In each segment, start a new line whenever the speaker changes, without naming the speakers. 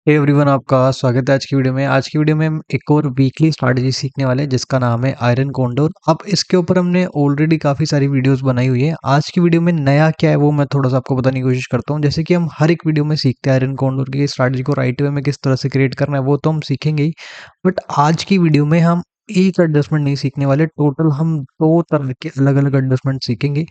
Hey everyone, आपका स्वागत है आज की वीडियो में। आज की वीडियो में हम एक और वीकली स्ट्रैटेजी सीखने वाले हैं जिसका नाम है आयरन कॉन्डोर। अब इसके ऊपर हमने ऑलरेडी काफ़ी सारी वीडियोस बनाई हुई है। आज की वीडियो में नया क्या है वो मैं थोड़ा सा आपको बताने की कोशिश करता हूँ। जैसे कि हम हर एक वीडियो में सीखते हैं आयरन कॉन्डोर की स्ट्रैटेजी को राइट वे में किस तरह से क्रिएट करना है, वो तो हम सीखेंगे ही। बट आज की वीडियो में हम एक एडजस्टमेंट नहीं सीखने वाले, टोटल हम दो तरह के अलग अलग एडजस्टमेंट सीखेंगे।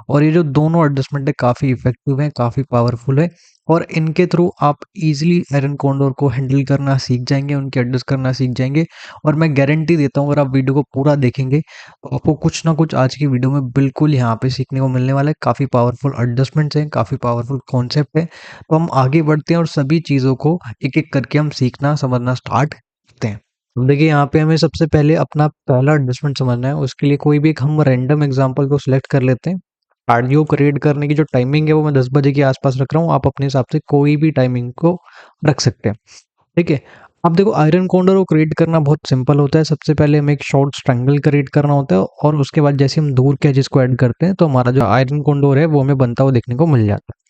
और ये जो दोनों एडजस्टमेंट है काफ़ी इफेक्टिव है, काफ़ी पावरफुल है। और इनके थ्रू आप इजीली एरन कॉन्डोर को हैंडल करना सीख जाएंगे, उनके एडजस्ट करना सीख जाएंगे। और मैं गारंटी देता हूँ, अगर आप वीडियो को पूरा देखेंगे तो आपको कुछ ना कुछ आज की वीडियो में बिल्कुल यहाँ पे सीखने को मिलने वाला है। काफ़ी पावरफुल एडजस्टमेंट्स हैं, काफ़ी पावरफुल कॉन्सेप्ट है। तो हम आगे बढ़ते हैं और सभी चीज़ों को एक एक करके हम सीखना समझना स्टार्ट करते हैं। अब देखिए, यहाँ पे हमें सबसे पहले अपना पहला एडजस्टमेंट समझना है। उसके लिए कोई भी एक हम रैंडम एग्जांपल को सिलेक्ट कर लेते हैं। कार्डियो क्रिएट करने की जो टाइमिंग है वो मैं 10 बजे के आसपास रख रहा हूँ। आप अपने हिसाब से कोई भी टाइमिंग को रख सकते हैं। ठीक है। अब देखो, आयरन कॉन्डोर को क्रिएट करना बहुत सिंपल होता है। सबसे पहले हमें एक शॉर्ट स्ट्रैंगल क्रिएट करना होता है और उसके बाद जैसे हम दूर के एजेस को ऐड करते हैं तो हमारा जो आयरन कॉन्डोर है वो हमें बनता हुआ देखने को मिल जाता है।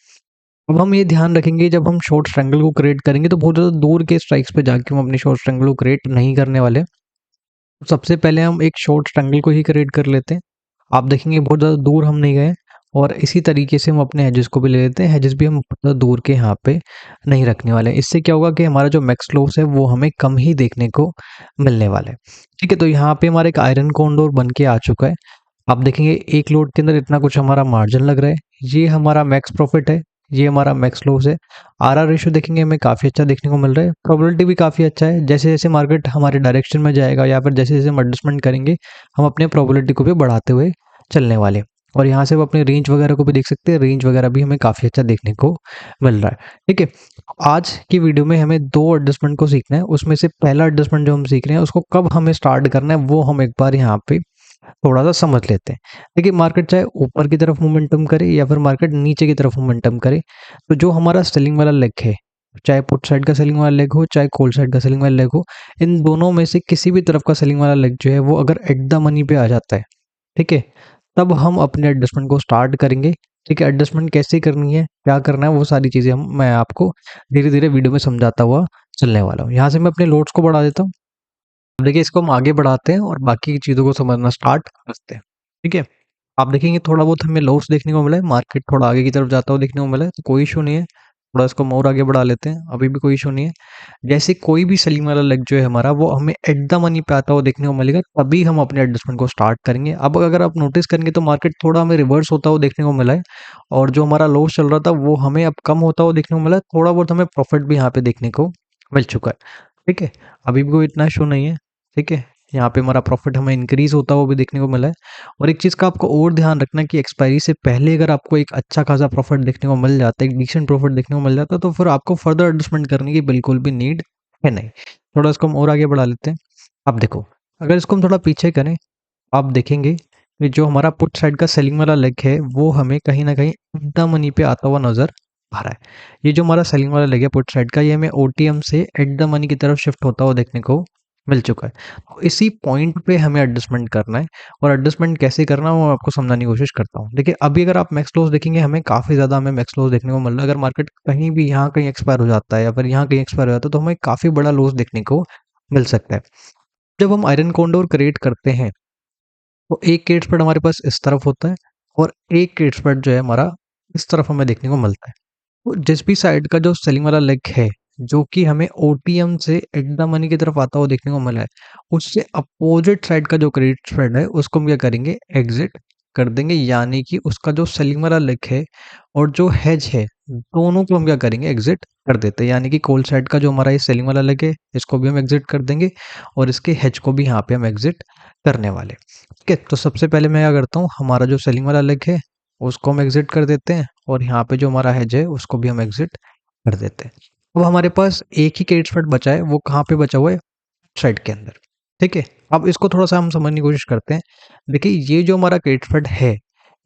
अब हम ये ध्यान रखेंगे, जब हम शॉर्ट स्ट्रैंगल को क्रिएट करेंगे तो बहुत ज़्यादा दूर के स्ट्राइक्स पे जाके हम अपने शॉर्ट स्ट्रैंगल को क्रिएट नहीं करने वाले। सबसे पहले हम एक शॉर्ट स्ट्रैंगल को ही क्रिएट कर लेते हैं। आप देखेंगे बहुत ज़्यादा दूर हम नहीं गए। और इसी तरीके से हम अपने एजेस को भी ले लेते हैं। एजेस भी हम बहुत ज़्यादा दूर के यहाँ पे नहीं रखने वाले। इससे क्या होगा कि हमारा जो मैक्स लॉस है वो हमें कम ही देखने को मिलने वाला है। ठीक है, तो यहाँ पे हमारा एक आयरन कॉन्डोर बन के आ चुका है। आप देखेंगे एक लोड के अंदर इतना कुछ हमारा मार्जिन लग रहा है। ये हमारा मैक्स प्रॉफिट है, ये हमारा मैक्स लॉस है। आरआर रेशियो देखेंगे हमें काफ़ी अच्छा देखने को मिल रहा है। प्रोबेबिलिटी भी काफ़ी अच्छा है। जैसे जैसे मार्केट हमारे डायरेक्शन में जाएगा या फिर जैसे जैसे हम एडजस्टमेंट करेंगे, हम अपने प्रोबेबिलिटी को भी बढ़ाते हुए चलने वाले। और यहाँ से हम अपने रेंज वगैरह को भी देख सकते हैं। रेंज वगैरह भी हमें काफ़ी अच्छा देखने को मिल रहा है। ठीक है, आज की वीडियो में हमें दो एडजस्टमेंट को सीखना है। उसमें से पहला एडजस्टमेंट जो हम सीख रहे हैं उसको कब हमें स्टार्ट करना है वो हम एक बार यहाँ पे थोड़ा सा समझ लेते हैं। देखिए, मार्केट चाहे ऊपर की तरफ मोमेंटम करे या फिर मार्केट नीचे की तरफ मोमेंटम करे, तो जो हमारा सेलिंग वाला लेग है, चाहे पुट साइड का सेलिंग वाला लेग हो चाहे कॉल साइड का सेलिंग वाला लेग हो, इन दोनों में से किसी भी तरफ का सेलिंग वाला लेग जो है वो अगर एट द मनी पे आ जाता है, ठीक है, तब हम अपने एडजस्टमेंट को स्टार्ट करेंगे। ठीक है, एडजस्टमेंट कैसे करनी है, क्या करना है, वो सारी चीज़ें हम मैं आपको धीरे धीरे वीडियो में समझाता हुआ चलने वाला हूँ। यहाँ से मैं अपने लोड्स को बढ़ा देता हूँ। अब देखिए, इसको हम आगे बढ़ाते हैं और बाकी की चीज़ों को समझना स्टार्ट करते हैं। ठीक है, आप देखेंगे थोड़ा बहुत हमें लॉस देखने को मिला है। मार्केट थोड़ा आगे की तरफ जाता हुआ देखने को मिला है, तो कोई इशू नहीं है। थोड़ा इसको हम और आगे बढ़ा लेते हैं, अभी भी कोई इशू नहीं है। जैसे कोई भी सेलिंग वाला लेग जो है हमारा वो हमें एट द मनी पे आता हुआ देखने को मिलेगा, तभी हम अपने एडजस्टमेंट को स्टार्ट करेंगे। अब अगर आप नोटिस करेंगे तो मार्केट थोड़ा हमें रिवर्स होता हुआ देखने को मिला है। और जो हमारा लॉस चल रहा था वो हमें अब कम होता हुआ देखने को मिला है। थोड़ा बहुत हमें प्रॉफिट भी यहाँ पे देखने को मिल चुका है। ठीक है, अभी भी कोई इतना इशू नहीं है। ठीक है, यहाँ पे हमारा प्रॉफिट हमें इंक्रीज होता हुआ भी देखने को मिला है। और एक चीज़ का आपको और ध्यान रखना है कि एक्सपायरी से पहले अगर आपको एक अच्छा खासा प्रॉफिट देखने को मिल जाता है, एक डिसेंट प्रॉफिट देखने को मिल जाता है, तो फिर आपको फर्दर एडजस्टमेंट करने की बिल्कुल भी नीड है नहीं। थोड़ा इसको हम और आगे बढ़ा लेते हैं। अब देखो, अगर इसको हम थोड़ा पीछे करें, आप देखेंगे कि जो हमारा पुट साइड का सेलिंग वाला लेग है वो हमें कहीं ना कहीं एट द मनी पे आता हुआ नजर आ रहा है। ये जो हमारा सेलिंग वाला लेग है पुट साइड का, ये हमें ओटीएम से एट द मनी की तरफ शिफ्ट होता हुआ देखने को मिल चुका है। तो इसी पॉइंट पे हमें एडजस्टमेंट करना है। और एडजस्टमेंट कैसे करना है वो मैं आपको समझाने की कोशिश करता हूँ। देखिए, अभी अगर आप मैक्स लॉस देखेंगे, हमें काफ़ी ज़्यादा हमें मैक्स लॉस देखने को मिल रहा है। अगर मार्केट कहीं भी यहाँ कहीं एक्सपायर हो जाता है या फिर यहाँ कहीं एक्सपायर हो जाता है तो हमें काफ़ी बड़ा लॉस देखने को मिल सकता है। जब हम आयरन कॉन्डोर क्रिएट करते हैं तो एक क्रेडिट स्प्रेड हमारे पास इस तरफ होता है और एक क्रेडिट स्प्रेड जो है हमारा इस तरफ हमें देखने को मिलता है। तो जिस भी साइड का जो सेलिंग वाला लेग है, जो कि हमें ओटीएम से एट द मनी की तरफ आता हुआ देखने को मिला है, उससे अपोजिट साइड का जो क्रेडिट स्प्रेड है उसको हम क्या करेंगे, एग्जिट कर देंगे। यानी कि उसका जो सेलिंग वाला लेग है और जो हेज है, दोनों को हम क्या करेंगे, एग्जिट कर देते हैं। यानी कि कॉल साइड का जो हमारा ये सेलिंग वाला लेग है इसको भी हम एग्जिट कर देंगे और इसके हेज को भी यहाँ पे हम एग्जिट करने वाले। ठीक है, तो सबसे पहले मैं क्या करता हूँ, हमारा जो सेलिंग वाला लेग है उसको हम एग्जिट कर देते हैं और यहाँ पे जो हमारा हेज है उसको भी हम एग्जिट कर देते हैं। अब हमारे पास एक ही क्रेडिट स्प्रेड बचा है, वो कहाँ पे बचा हुआ है, साइड के अंदर। ठीक है, अब इसको थोड़ा सा हम समझने की कोशिश करते हैं। देखिए, ये जो हमारा क्रेडिट स्प्रेड है,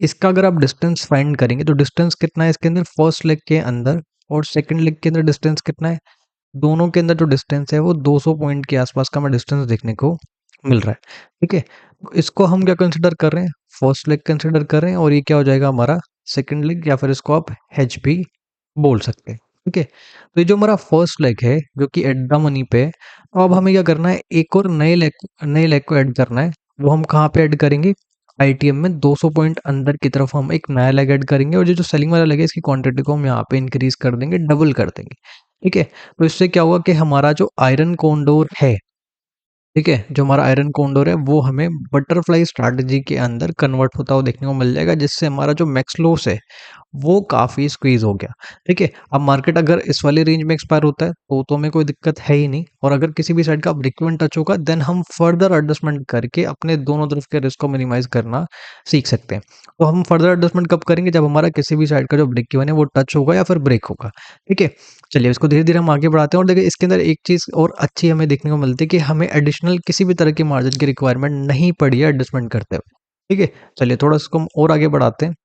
इसका अगर आप डिस्टेंस फाइंड करेंगे तो डिस्टेंस कितना है इसके अंदर, फर्स्ट लेग के अंदर और सेकंड लेग के अंदर डिस्टेंस कितना है, दोनों के अंदर जो डिस्टेंस है वो 200 पॉइंट के आसपास का हमें डिस्टेंस देखने को मिल रहा है। ठीक है, तो इसको हम क्या कंसिडर कर रहे हैं, फर्स्ट लेग कंसिडर कर रहे हैं और ये क्या हो जाएगा हमारा सेकंड लेग, या फिर इसको आप हेज भी बोल सकते हैं। ठीक है? तो ये जो हमारा फर्स्ट लेग है, जो कि एट द मनी पे है, तो अब हमें क्या करना है, एक और नए लेग को ऐड करना है। वो हम कहाँ पे ऐड करेंगे? आईटीएम में 200 पॉइंट अंदर की तरफ हम एक नया लेग ऐड करेंगे, और ये जो सेलिंग वाला लेग है, इसकी क्वांटिटी को हम यहाँ पे इंक्रीज कर देंगे, डबल कर देंगे। ठीक है? तो इससे क्या होगा कि हमारा जो आयरन कोंडोर है, ठीक है, जो हमारा आयरन कोंडोर है, वो हमें बटरफ्लाई स्ट्रैटेजी के अंदर कन्वर्ट होता हुआ देखने को मिल जाएगा, जिससे हमारा जो मैक्स लॉस है वो काफ़ी स्क्वीज़ हो गया। ठीक है? अब मार्केट अगर इस वाले रेंज में एक्सपायर होता है, तो हमें कोई दिक्कत है ही नहीं, और अगर किसी भी साइड का ब्रेक इवन टच होगा, देन हम फर्दर एडजस्टमेंट करके अपने दोनों तरफ के रिस्क को मिनिमाइज़ करना सीख सकते हैं। तो हम फर्दर एडजस्टमेंट कब करेंगे? जब हमारा किसी भी साइड का जो ब्रेक इवन है वो टच होगा या फिर ब्रेक होगा। ठीक है? चलिए इसको धीरे-धीरे हम आगे बढ़ाते हैं, और देखिए इसके अंदर एक चीज़ और अच्छी हमें देखने को मिलती है कि हमें एडिशनल किसी भी तरह की मार्जिन की रिक्वायरमेंट नहीं पड़ी है एडजस्टमेंट करते हुए। ठीक है? चलिए थोड़ा इसको हम और आगे बढ़ाते हैं।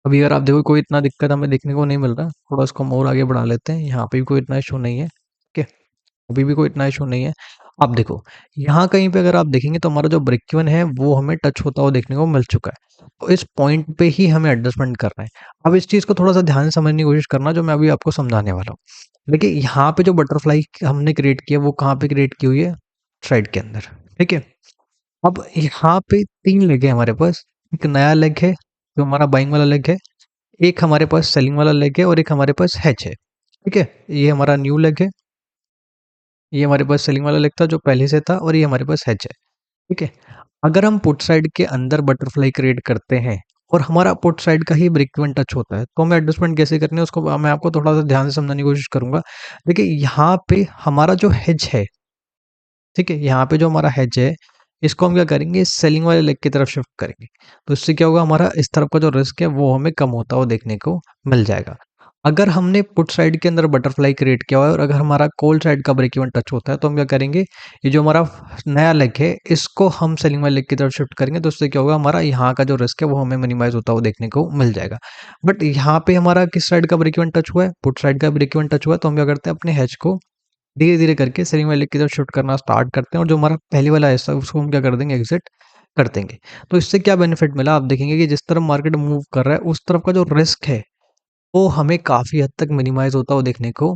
अभी अगर आप देखो कोई इतना दिक्कत हमें देखने को नहीं मिल रहा, थोड़ा इसको हम और आगे बढ़ा लेते हैं, यहाँ पे भी कोई इतना इशू नहीं है, ठीक है? अभी भी कोई इतना इशू नहीं है। अब देखो, यहाँ कहीं पे अगर आप देखेंगे तो हमारा जो ब्रेक इवन है वो हमें टच होता हुआ देखने को मिल चुका है। तो इस पॉइंट पे ही हमें एडजस्टमेंट करना है। अब इस चीज़ को थोड़ा-सा ध्यान से समझने की कोशिश करना, जो मैं अभी आपको समझाने वाला हूँ। देखिए यहाँ पे जो बटरफ्लाई हमने क्रिएट किया, वो कहाँ पे क्रिएट की हुई है? थ्रेड के अंदर, ठीक है? अब यहाँ पे 3 लेग है हमारे पास, एक नया लेग है, जो हमारा बाइंग वाला लेग है, एक हमारे पास सेलिंग वाला लेग है, और एक हमारे पास हेज है। ठीक है? ये हमारा न्यू लेग है, ये हमारे पास सेलिंग वाला लेग था जो पहले से था, और ये हमारे पास हेज है। ठीक है? अगर हम पुट साइड के अंदर बटरफ्लाई क्रिएट करते हैं, और हमारा पुट साइड का ही ब्रेक इवन टच होता है, तो हमें एडजस्टमेंट कैसे करनी है उसको मैं आपको थोड़ा-सा ध्यान से समझाने की कोशिश करूँगा। देखिए यहाँ पे हमारा जो हेज है, ठीक है? यहाँ पे जो हमारा हेज है, इसको हम क्या करेंगे? सेलिंग वाले लेग की तरफ शिफ्ट करेंगे। तो इससे क्या होगा? हमारा इस तरफ का जो रिस्क है वो हमें कम होता हुआ देखने को मिल जाएगा। अगर हमने पुट साइड के अंदर बटरफ्लाई क्रिएट किया हुआ है, और अगर हमारा कॉल साइड का ब्रेक इवन टच होता है, तो हम क्या करेंगे? ये जो हमारा नया लेग है, इसको हम सेलिंग वाले लेग की तरफ शिफ्ट करेंगे, तो उससे क्या होगा? हमारा यहाँ का जो रिस्क है वो हमें मिनिमाइज होता हुआ देखने को मिल जाएगा। बट यहाँ पे हमारा किस साइड का ब्रेक इवन टच हुआ है? पुट साइड का ब्रेक इवन टच हुआ है, तो हम क्या करते हैं? अपने हेज को धीरे-धीरे करके सेलिंग वाले की तरफ शिफ्ट करना स्टार्ट करते हैं, और जो हमारा पहले वाला हिस्सा है उसको हम क्या कर देंगे? एग्ज़िट कर देंगे। तो इससे क्या बेनिफिट मिला? आप देखेंगे कि जिस तरफ मार्केट मूव कर रहा है, उस तरफ का जो रिस्क है वो हमें काफ़ी हद तक मिनिमाइज़ होता हुआ देखने को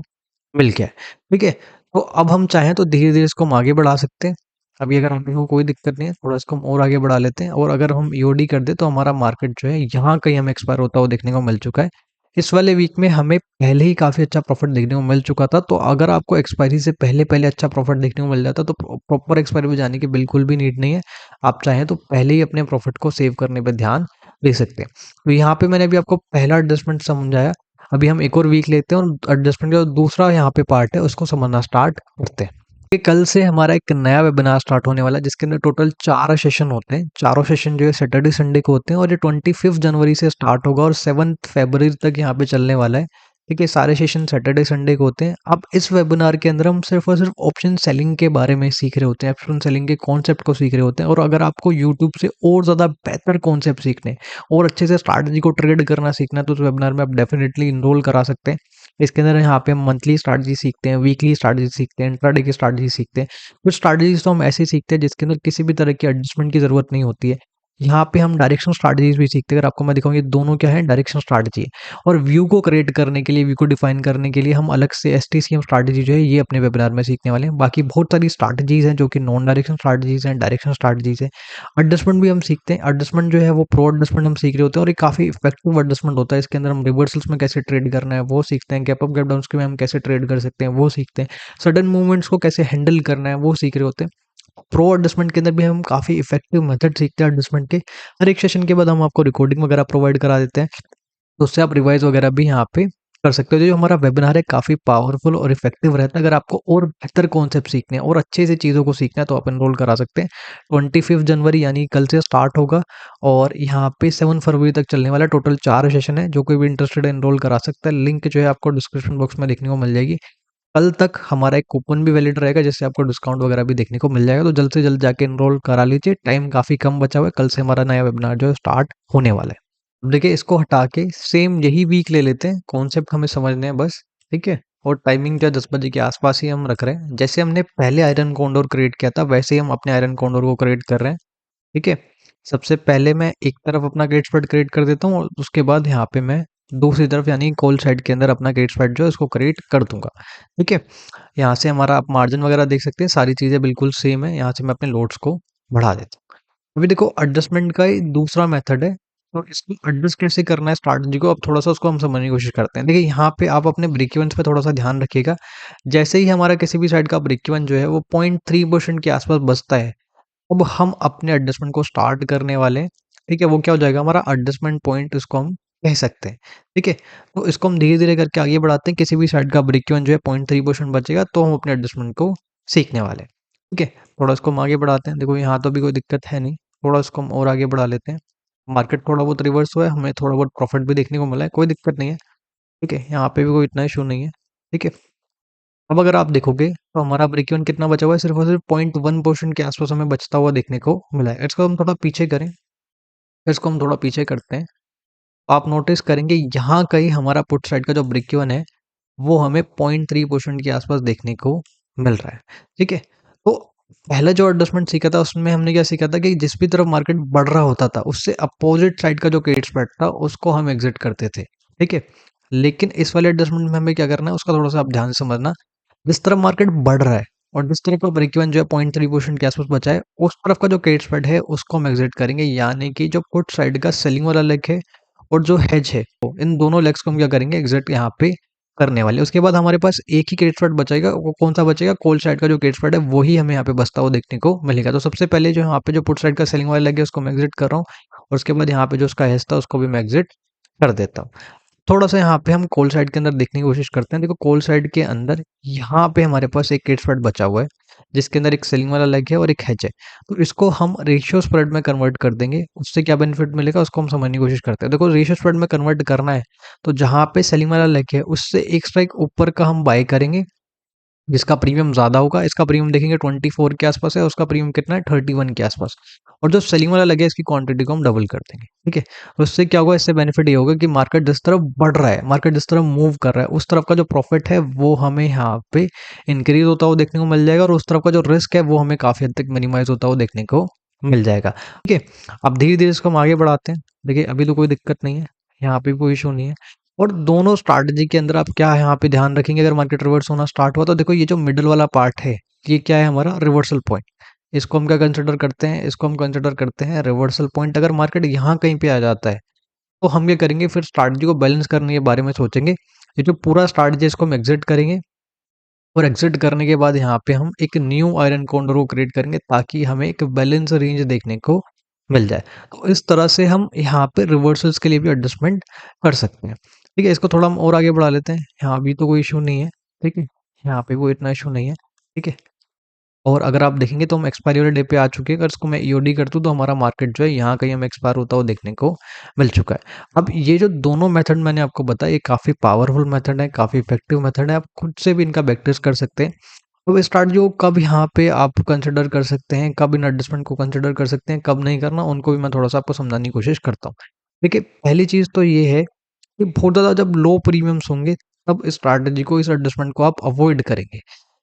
मिल गया है। ठीक है? तो अब हम चाहें तो धीरे-धीरे इसको हम आगे बढ़ा सकते हैं। अभी अगर हम को कोई दिक्कत नहीं है, थोड़ा इसको हम और आगे बढ़ा लेते हैं, और अगर हम ईओडी कर दें तो हमारा मार्केट जो है यहाँ कहीं हमें एक्सपायर होता हुआ देखने को मिल चुका है। इस वाले वीक में हमें पहले ही काफ़ी अच्छा प्रॉफ़िट देखने को मिल चुका था, तो अगर आपको एक्सपायरी से पहले-पहले अच्छा प्रॉफ़िट देखने को मिल जाता, तो प्रॉपर एक्सपायरी पे जाने की बिल्कुल भी नीड नहीं है। आप चाहें तो पहले ही अपने प्रॉफ़िट को सेव करने पे ध्यान दे सकते हैं। तो यहाँ पे मैंने अभी आपको पहला एडजस्टमेंट समझाया। अभी हम एक और वीक लेते हैं, और एडजस्टमेंट का दूसरा यहाँ पे पार्ट है उसको समझना स्टार्ट करते हैं। कि कल से हमारा एक नया वेबिनार स्टार्ट होने वाला है, जिसके अंदर टोटल 4 सेशन होते हैं। चारों सेशन जो है सैटरडे संडे को होते हैं, और ये 25 जनवरी से स्टार्ट होगा और 7 फरवरी तक यहाँ पे चलने वाला है। ठीक है? सारे सेशन सैटरडे संडे को होते हैं। अब इस वेबिनार के अंदर हम सिर्फ और सिर्फ ऑप्शन सेलिंग के बारे में सीख रहे होते हैं, ऑप्शन सेलिंग के कॉन्सेप्ट को सीख रहे होते हैं, और अगर आपको यूट्यूब से और ज़्यादा बेहतर कॉन्सेप्ट सीखने और अच्छे से स्ट्रैटेजी को ट्रेड करना सीखना है, तो उस वेबिनार में आप डेफिनेटली इनरोल करा सकते हैं। इसके अंदर यहाँ पे हम मंथली स्ट्रैटेजी सीखते हैं, वीकली स्ट्रैटेजी सीखते हैं, इंट्राडे की स्ट्रैटेजी सीखते हैं। कुछ स्ट्रैटेजीज तो हम ऐसे सीखते हैं जिसके अंदर किसी भी तरह की एडजस्टमेंट की ज़रूरत नहीं होती है। यहाँ पे हम डायरेक्शन स्ट्रैटेजीज भी सीखते हैं। अगर आपको मैं दिखाऊँ, ये दोनों क्या है? डायरेक्शन स्ट्रैटेजी है। और व्यू को क्रिएट करने के लिए, व्यू को डिफाइन करने के लिए हम अलग से एसटीसीएम स्ट्रैटेजी जो है ये अपने वेबिनार में सीखने वाले हैं। बाकी बहुत सारी स्ट्रैटेजीज हैं जो कि नॉन डायरेक्शन स्ट्रैटेजीज हैं, डायरेक्शन स्ट्रैटेजीज हैं। एडजस्टमेंट भी हम सीखते हैं। एडजस्टमेंट जो है वो प्रो एडजस्टमेंट हम सीख रहे होते हैं, और ये काफ़ी इफेक्टिव एडजस्टमेंट होता है। इसके अंदर हम रिवर्सल्स में कैसे ट्रेड करना है वो सीखते हैं, गैप अप गैप डाउन्स के में हम कैसे ट्रेड कर सकते हैं वो सीखते हैं, सडन मूवमेंट्स को कैसे हैंडल करना है वो सीख रहे होते हैं। प्रो एडजस्टमेंट के अंदर भी हम काफ़ी इफेक्टिव मेथड सीखते हैं एडजस्टमेंट के। हर एक सेशन के बाद हम आपको रिकॉर्डिंग वगैरह प्रोवाइड करा देते हैं, तो उससे आप रिवाइज वगैरह भी यहाँ पे कर सकते हो। जो हमारा वेबिनार है काफ़ी पावरफुल और इफेक्टिव रहता है। अगर आपको और बेहतर कॉन्सेप्ट सीखने हैं और अच्छे से चीज़ों को सीखना है, तो आप एनरोल करा सकते हैं। 25 जनवरी यानी कल से स्टार्ट होगा, और यहाँ पे 7 फरवरी तक चलने वाला है। टोटल 4 सेशन है। जो कोई भी इंटरेस्टेड है एनरोल करा सकता है। लिंक जो है आपको डिस्क्रिप्शन बॉक्स में देखने को मिल जाएगी। कल तक हमारा एक कूपन भी वैलिड रहेगा, जिससे आपको डिस्काउंट वगैरह भी देखने को मिल जाएगा। तो जल्द से जल्द जाके एनरोल करा लीजिए। टाइम काफ़ी कम बचा हुआ है। कल से हमारा नया वेबिनार जो है स्टार्ट होने वाला है। अब देखिए इसको हटा के सेम यही वीक ले लेते हैं। कॉन्सेप्ट हमें समझने हैं बस, ठीक है? और टाइमिंग जो है 10 बजे के आसपास ही हम रख रहे हैं। जैसे हमने पहले आयरन कोंडोर क्रिएट किया था, वैसे ही हम अपने आयरन कोंडोर को क्रिएट कर रहे हैं, ठीक है? सबसे पहले मैं एक तरफ अपना ग्रेड स्प्रेड क्रिएट कर देता हूँ, और उसके बाद यहाँ पे मैं दूसरी तरफ यानी कॉल साइड के अंदर अपना क्रेडिट स्प्रेड जो है उसको क्रिएट कर दूंगा। ठीक है, यहाँ से हमारा आप मार्जिन वगैरह देख सकते हैं, सारी चीज़ें बिल्कुल सेम है। यहाँ से मैं अपने लोड्स को बढ़ा देता हूँ। अभी देखो एडजस्टमेंट का ही दूसरा मेथड है, तो इसको एडजस्ट कैसे करना है स्ट्रैटेजी को, अब थोड़ा-सा उसको हम समझने की कोशिश करते हैं। देखिए यहाँ पे आप अपने ब्रेक इवन्स पे थोड़ा-सा ध्यान रखिएगा। जैसे ही हमारा किसी भी साइड का ब्रेक इवन जो है वो 0.3% के आस-पास बचता है, अब हम अपने एडजस्टमेंट को स्टार्ट करने वाले हैं। ठीक है, वो क्या हो जाएगा हमारा एडजस्टमेंट पॉइंट, इसको हम कह सकते हैं। ठीक है, तो इसको हम धीरे-धीरे करके आगे बढ़ाते हैं। किसी भी साइड का ब्रेक इवन जो है 0.3% बचेगा तो हम अपने एडजस्टमेंट को सीखने वाले हैं। ठीक है, थोड़ा इसको हम आगे बढ़ाते हैं। देखो यहाँ तो भी कोई दिक्कत है नहीं, थोड़ा इसको हम और आगे बढ़ा लेते हैं। मार्केट थोड़ा बहुत रिवर्स हुआ है, हमें थोड़ा बहुत प्रॉफिट भी देखने को मिला है, कोई दिक्कत नहीं है। ठीक है, यहाँ पे भी कोई इतना इशू नहीं है। ठीक है, अब अगर आप देखोगे तो हमारा ब्रेक इवन कितना बचा हुआ है, सिर्फ और सिर्फ 0.1% के आसपास हमें बचता हुआ देखने को मिला है। इसको हम थोड़ा पीछे करें, इसको हम थोड़ा पीछे करते हैं, आप नोटिस करेंगे यहाँ कहीं हमारा पुट साइड का जो ब्रेक इवन है वो हमें 0.3% के आसपास देखने को मिल रहा है। ठीक है, तो पहले जो एडजस्टमेंट सीखा था उसमें हमने क्या सीखा था कि जिस भी तरफ मार्केट बढ़ रहा होता था उससे अपोजिट साइड का जो क्रेडिट स्प्रेड था उसको हम एग्जिट करते थे। ठीक है, लेकिन इस वाले एडजस्टमेंट में हमें क्या करना है उसका थोड़ा सा आप ध्यान से समझना। जिस तरफ मार्केट बढ़ रहा है और जिस तरफ का ब्रेक इवन जो है 0.3% के आसपास बचा है, उस तरफ का जो क्रेडिट स्प्रेड है उसको हम एग्जिट करेंगे, यानी कि जो पुट साइड का सेलिंग वाला लेग है और जो हेज है, तो इन दोनों लेग्स को हम क्या करेंगे एग्जिट यहाँ पे करने वाले। उसके बाद हमारे पास एक ही क्रेडिट स्प्रेड बचेगा, वो कौन सा बचेगा, कॉल साइड का जो क्रेडिट स्प्रेड है वही हमें यहाँ पे बचता हुआ देखने को मिलेगा। तो सबसे पहले जो यहाँ पे जो पुट साइड का सेलिंग वाला लेग है उसको मैं एग्जिट कर रहा हूँ, और उसके बाद यहाँ पे जो उसका हेज था उसको भी मैं एग्जिट कर देता हूँ। थोड़ा-सा यहाँ पे हम कॉल साइड के अंदर देखने की कोशिश करते हैं। देखो कॉल साइड के अंदर यहाँ पे हमारे पास एक क्रेडिट स्प्रेड बचा हुआ है, जिसके अंदर एक सेलिंग वाला लेग है और एक हेज है। तो इसको हम रेशियो स्प्रेड में कन्वर्ट कर देंगे। उससे क्या बेनिफिट मिलेगा उसको हम समझने की कोशिश करते हैं। देखो रेशियो स्प्रेड में कन्वर्ट करना है, तो जहाँ पे सेलिंग वाला लेग है उससे एक स्ट्राइक ऊपर का हम बाय करेंगे, जिसका प्रीमियम ज़्यादा होगा। इसका प्रीमियम देखेंगे 24 के आसपास है, उसका प्रीमियम कितना है 31 के आसपास। और जो सेलिंग वाला लगे इसकी क्वांटिटी को हम डबल कर देंगे। ठीक है, तो इससे क्या होगा, इससे बेनिफिट ये होगा कि मार्केट जिस तरफ बढ़ रहा है, मार्केट जिस तरफ मूव कर रहा है, उस तरफ का जो प्रॉफिट है वो हमें यहाँ पे इंक्रीज होता हुआ देखने को मिल जाएगा, और उस तरफ का जो रिस्क है वो हमें काफ़ी हद तक मिनिमाइज होता हुआ देखने को मिल जाएगा। ठीक है, अब धीरे धीरे इसको हम आगे बढ़ाते हैं। देखिए अभी तो कोई दिक्कत नहीं है, यहाँ पे भी कोई इशू नहीं है। और दोनों स्ट्रैटेजी के अंदर आप क्या यहाँ पे ध्यान रखेंगे, अगर मार्केट रिवर्स होना स्टार्ट हुआ तो देखो ये जो मिडल वाला पार्ट है ये क्या है, हमारा रिवर्सल पॉइंट। इसको हम क्या कंसिडर करते हैं, इसको हम कंसिडर करते हैं रिवर्सल पॉइंट। अगर मार्केट यहाँ कहीं पे आ जाता है तो हम क्या करेंगे, फिर स्ट्रैटेजी को बैलेंस करने के बारे में सोचेंगे। ये जो पूरा स्ट्रैटेजी इसको हम एग्जिट करेंगे, और एग्जिट करने के बाद यहाँ पे हम एक न्यू आयरन कॉर्नर को क्रिएट करेंगे ताकि हमें एक बैलेंस रेंज देखने को मिल जाए। तो इस तरह से हम यहाँ पे रिवर्सल्स के लिए भी एडजस्टमेंट कर सकते हैं। ठीक है, इसको थोड़ा हम और आगे बढ़ा लेते हैं। यहाँ भी तो कोई इशू नहीं है। ठीक है, यहाँ पे कोई इतना इशू नहीं है। ठीक है, और अगर आप देखेंगे तो हम एक्सपायरी वाले डे पे आ चुके हैं। अगर इसको मैं ईओडी कर दूँ तो हमारा मार्केट जो है यहाँ कहीं हमें एक्सपायर होता हुआ देखने को मिल चुका है। अब ये जो दोनों मेथड मैंने आपको बताया ये काफ़ी पावरफुल मेथड है, काफ़ी इफेक्टिव मेथड है। आप खुद से भी इनका बैक टेस्ट कर सकते हैं। तो स्टार्ट जो कब यहाँ पे आप कंसिडर कर सकते हैं, कब इन एडजस्टमेंट को कंसिडर कर सकते हैं, कब नहीं करना, उनको भी मैं थोड़ा-सा आपको समझाने की कोशिश करता हूँ। देखिए, पहली चीज़ तो ये है कि बहुत ज़्यादा जब लो प्रीमियम्स होंगे, तब स्ट्रैटेजी को, इस एडजस्टमेंट को आप अवॉइड करेंगे।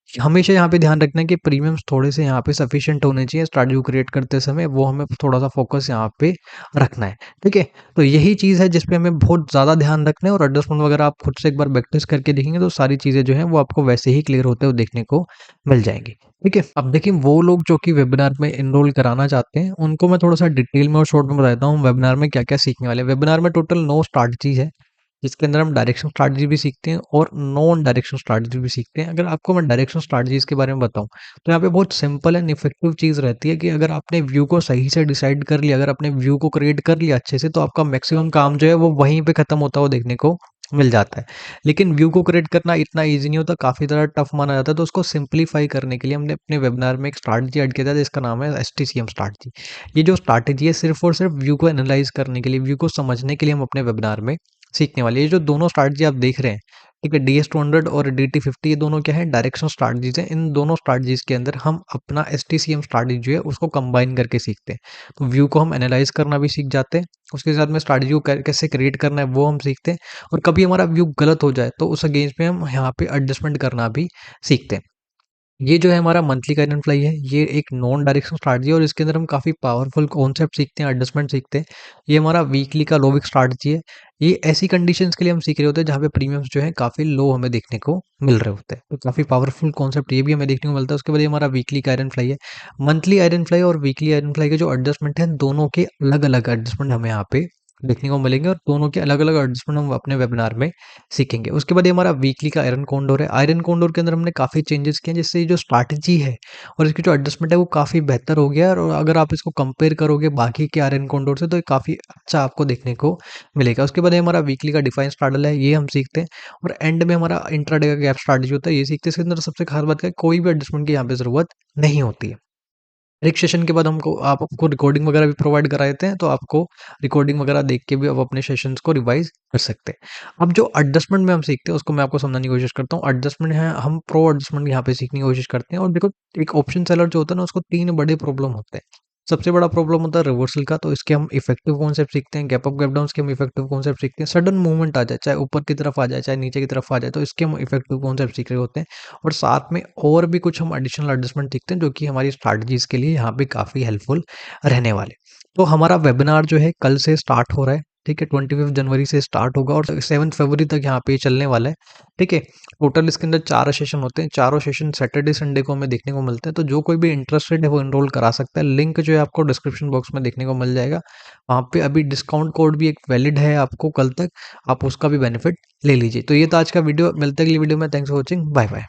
हमेशा यहाँ पे ध्यान रखना है कि प्रीमियम्स थोड़े से यहाँ पे सफिशिएंट होने चाहिए स्ट्रैटेजी को क्रिएट करते समय, वो हमें थोड़ा-सा फोकस यहाँ पे रखना है। ठीक है? तो यही चीज़ है जिस पे हमें बहुत ज़्यादा ध्यान रखना है, और एडजस्टमेंट वगैरह आप खुद से एक बार बैक टेस्ट करके देखेंगे तो सारी चीज़ें जो हैं वो आपको वैसे ही क्लियर होते हुए देखने को मिल जाएँगी। ठीक है? अब देखिए वो लोग जो कि वेबिनार में एनरोल कराना चाहते हैं, उनको मैं थोड़ा-सा डिटेल में और शॉर्ट में बता देता हूँ वेबिनार में क्या-क्या सीखने वाले हैं। वेबिनार में टोटल 9 स्ट्रैटेजीज़ है, जिसके अंदर हम डायरेक्शन स्ट्रैटेजी भी सीखते हैं और नॉन डायरेक्शन स्ट्रैटेजी भी सीखते हैं। अगर आपको मैं डायरेक्शन स्ट्रैटेजीज़ के बारे में बताऊँ, तो यहाँ पे बहुत सिंपल एंड इफेक्टिव चीज़ रहती है कि अगर आपने व्यू को सही से डिसाइड कर लिया, अगर आपने व्यू को क्रिएट कर लिया अच्छे से, तो आपका मैक्सिमम काम जो है वो वहीं पे खत्म होता हुआ देखने को मिल जाता है। लेकिन व्यू को क्रिएट करना इतना ईज़ी नहीं होता, काफ़ी ज़्यादा टफ माना जाता है, तो उसको सिंप्लीफाई करने के लिए हमने अपने वेबिनार में एक स्ट्रैटेजी ऐड किया था जिसका नाम है एसटीसीएम स्ट्रैटेजी। ये जो स्ट्रैटेजी है सिर्फ़ और सिर्फ़ व्यू को एनालाइज़ करने के लिए, व्यू को समझने के लिए हम अपने वेबिनार में सीखने वाले। ये जो दोनों स्ट्रैटेजी आप देख रहे हैं, ठीक है, DS200 और DT50, ये दोनों क्या है, डायरेक्शनल स्ट्रैटेजीज़ हैं। इन दोनों स्ट्रैटेजीज़ के अंदर हम अपना एसटीसीएम स्ट्रैटेजी जो है उसको कंबाइन करके सीखते हैं। तो व्यू को हम एनालाइज़ करना भी सीख जाते हैं, उसके साथ में स्ट्रैटेजी को कैसे क्रिएट करना है वो हम सीखते हैं, और कभी हमारा व्यू गलत हो जाए तो उस अगेंस्ट में हम यहाँ पे एडजस्टमेंट करना भी सीखते हैं। ये जो है हमारा मंथली गाइडेंस फ्लाई है, ये एक नॉन डायरेक्शनल स्ट्रैटेजी है और इसके अंदर हम काफ़ी पावरफुल कॉन्सेप्ट सीखते हैं, एडजस्टमेंट सीखते हैं। ये हमारा वीकली का लोविक स्ट्रैटेजी है। ये ऐसी कंडीशंस के लिए हम सीख रहे होते हैं जहाँ पे प्रीमियम्स जो है काफ़ी लो हमें देखने को मिल रहे होते हैं। तो काफ़ी पावरफुल कॉन्सेप्ट ये भी हमें देखने को मिलता है। उसके बाद ये हमारा वीकली का आयरन फ्लाई है। मंथली आयरन फ्लाई और वीकली आयरन फ्लाई के जो एडजस्टमेंट है, दोनों के अलग-अलग एडजस्टमेंट हमें यहाँ पे देखने को मिलेंगे और दोनों के अलग-अलग एडजस्टमेंट हम अपने वेबिनार में सीखेंगे। उसके बाद ये हमारा वीकली का आयरन कोंडोर है। आयरन कोंडोर के अंदर हमने काफ़ी चेंजेस किए हैं, जिससे ये जो स्ट्रैटेजी है और इसकी जो एडजस्टमेंट है वो काफ़ी बेहतर हो गया है, और अगर आप इसको कंपेयर करोगे बाकी के आयरन कोंडोर से तो ये काफ़ी अच्छा आपको देखने को मिलेगा। उसके बाद ये हमारा वीकली का डिफाइन स्ट्रैडल है, ये हम सीखते हैं, और एंड में हमारा इंट्राडे का गैप स्ट्रैटेजी होता है, ये सीखते हैं। इसके अंदर सबसे खास बात क्या है, कोई भी एडजस्टमेंट की यहाँ पे ज़रूरत नहीं होती है। एक सेशन के बाद हमको आपको रिकॉर्डिंग वगैरह भी प्रोवाइड करा देते हैं, तो आपको रिकॉर्डिंग वगैरह देख के भी आप अपने सेशंस को रिवाइज़ कर सकते हैं। अब जो एडजस्टमेंट में हम सीखते हैं उसको मैं आपको समझाने की कोशिश करता हूँ। एडजस्टमेंट है, हम प्रो एडजस्टमेंट यहाँ पे सीखने की कोशिश करते हैं, और देखो एक ऑप्शन सेलर जो होता है ना, उसको 3 बड़े प्रॉब्लम होते हैं। सबसे बड़ा प्रॉब्लम होता है रिवर्सल का, तो इसके हम इफेक्टिव कॉन्सेप्ट सीखते हैं। गैप अप गैप डाउन के हम इफेक्टिव कॉन्सेप्ट सीखते हैं। सडन मूवमेंट आ जाए, चाहे ऊपर की तरफ आ जाए चाहे नीचे की तरफ आ जाए, तो इसके हम इफेक्टिव कॉन्सेप्ट सीख रहे होते हैं। और साथ में और भी कुछ हम एडिशनल एडजस्टमेंट सीखते हैं, जो कि हमारी स्ट्रैटेजीज़ के लिए यहाँ पे काफ़ी हेल्पफुल रहने वाले। तो हमारा वेबिनार जो है कल से स्टार्ट हो रहा है, ठीक है? 25 जनवरी से स्टार्ट होगा और 7 फरवरी तक यहाँ पे चलने वाला है, ठीक है? टोटल इसके अंदर 4 सेशन होते हैं, चारों सेशन सैटरडे, संडे को हमें देखने को मिलते हैं। तो जो कोई भी इंटरेस्टेड है वो एनरोल करा सकता है। लिंक जो है आपको डिस्क्रिप्शन बॉक्स में देखने को मिल जाएगा। वहाँ पे अभी डिस्काउंट कोड भी एक वैलिड है आपको कल तक, आप उसका भी बेनिफिट ले लीजिए। तो ये था आज का वीडियो, मिलते हैं अगली वीडियो में। Thanks for watching, bye bye.